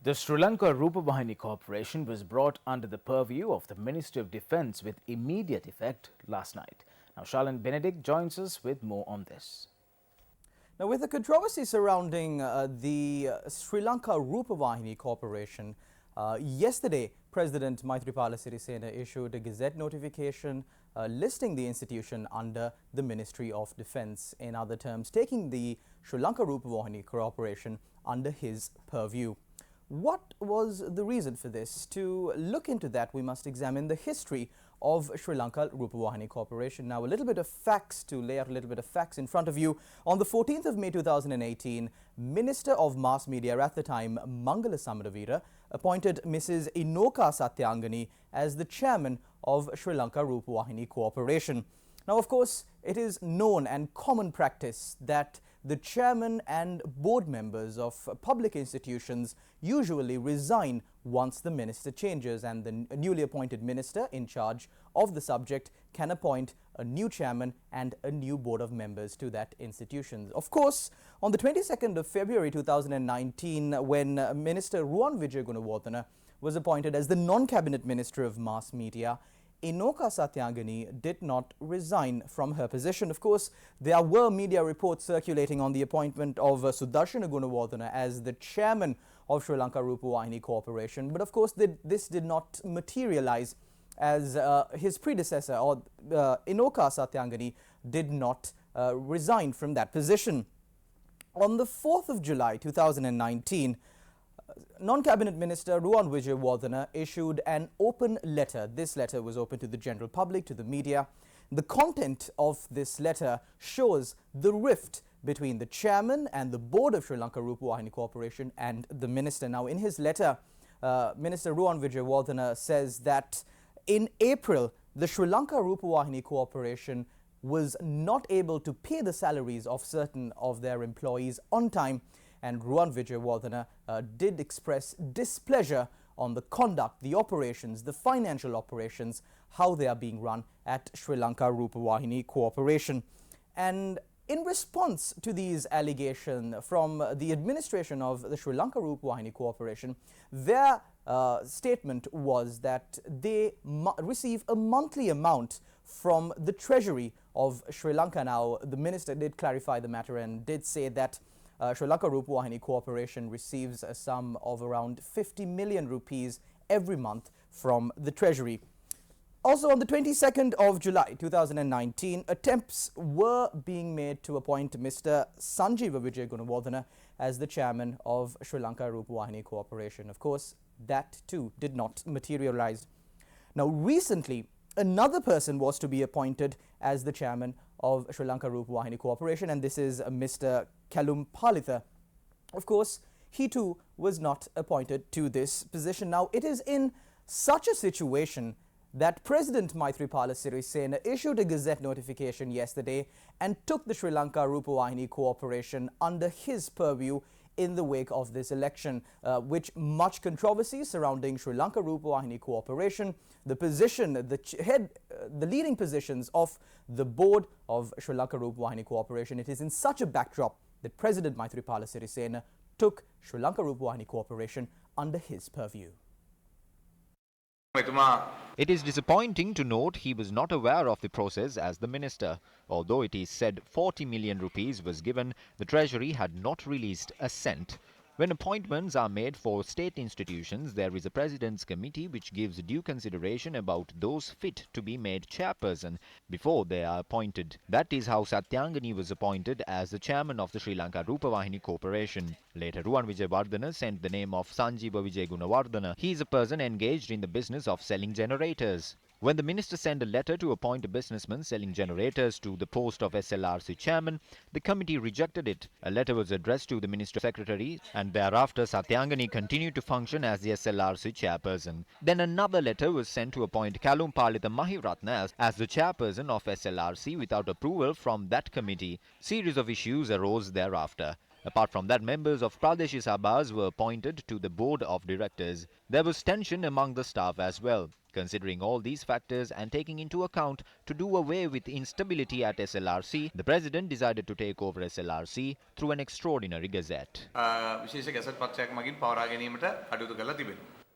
The Sri Lanka Rupavahini Corporation was brought under the purview of the Ministry of Defence with immediate effect last night. Now, Charlene Benedict joins us with more on this. Now, with the controversy surrounding the Sri Lanka Rupavahini Corporation, yesterday President Maithripala Sirisena issued a Gazette notification listing the institution under the Ministry of Defence. In other terms, taking the Sri Lanka Rupavahini Corporation under his purview. What was the reason for this? To look into that, we must examine the history of Sri Lanka Rupavahini Corporation. Now, a little bit of facts to lay out a little bit of facts in front of you. On the 14th of May 2018, Minister of Mass Media at the time, Mangala Samaravira, appointed Mrs. Inoka Satyangani as the chairman of Sri Lanka Rupavahini Corporation. Now, of course, it is known and common practice that the chairman and board members of public institutions usually resign once the minister changes, and the newly appointed minister in charge of the subject can appoint a new chairman and a new board of members to that institution. Of course, on the 22nd of February 2019, when Minister Ruwan Wijegunawardena was appointed as the non-cabinet minister of mass media, Inoka Satyangani did not resign from her position. Of course, there were media reports circulating on the appointment of Sudarshana Gunawardena as the chairman of Sri Lanka Rupavahini Corporation. But of course, this did not materialize, as his predecessor, or Inoka Satyangani, did not resign from that position. On the 4th of July 2019, Non-Cabinet Minister Ruwan Wijegunawardena issued an open letter. This letter was open to the general public, to the media. The content of this letter shows the rift between the chairman and the board of Sri Lanka Rupavahini Corporation and the minister. Now, in his letter, Minister Ruwan Wijegunawardena says that in April, the Sri Lanka Rupavahini Corporation was not able to pay the salaries of certain of their employees on time, and Ruwan Wijegunawardena did express displeasure on the conduct, the operations, the financial operations, how they are being run at Sri Lanka Rupavahini Corporation. And in response to these allegations from the administration of the Sri Lanka Rupavahini Corporation, their statement was that they receive a monthly amount from the treasury of Sri Lanka. Now, the minister did clarify the matter and did say that Sri Lanka Rupavahini Corporation receives a sum of around 50 million rupees every month from the treasury. Also, on the 22nd of July 2019, attempts were being made to appoint Mr. Sanjeeva Wijegunawardena as the chairman of Sri Lanka Rupavahini Corporation. Of course, that too did not materialize. Now, recently, another person was to be appointed as the chairman of Sri Lanka Rupavahini Corporation, and this is Mr. Kalum Palitha. Of course, he too was not appointed to this position. Now, it is in such a situation that President Maithripala Sirisena issued a Gazette notification yesterday and took the Sri Lanka Rupavahini Corporation under his purview in the wake of this election, which much controversy surrounding Sri Lanka Rupavahini Corporation, the position, the leading positions of the board of Sri Lanka Rupavahini Corporation. It is in such a backdrop that President Maithripala Sirisena took Sri Lanka Rupavahini Corporation under his purview. It is disappointing to note he was not aware of the process as the minister. Although it is said 40 million rupees was given, the treasury had not released a cent. When appointments are made for state institutions, there is a president's committee which gives due consideration about those fit to be made chairperson before they are appointed. That is how Satyangani was appointed as the chairman of the Sri Lanka Rupavahini Corporation. Later, Ruwan Wijegunawardena sent the name of Sanjeeva Wijegunawardena. He is a person engaged in the business of selling generators. When the minister sent a letter to appoint a businessman selling generators to the post of SLRC chairman, the committee rejected it. A letter was addressed to the minister secretary, and thereafter Satyangani continued to function as the SLRC chairperson. Then another letter was sent to appoint Kalum Palitha Mahiratna as the chairperson of SLRC without approval from that committee. Series of issues arose thereafter. Apart from that, members of Pradeshi Sabhas were appointed to the board of directors. There was tension among the staff as well. Considering all these factors and taking into account to do away with instability at SLRC, the president decided to take over SLRC through an extraordinary gazette. විශේෂ gazette පත්‍රයක් මගින් පවරා ගැනීමට කටයුතු කරලා තිබෙනවා.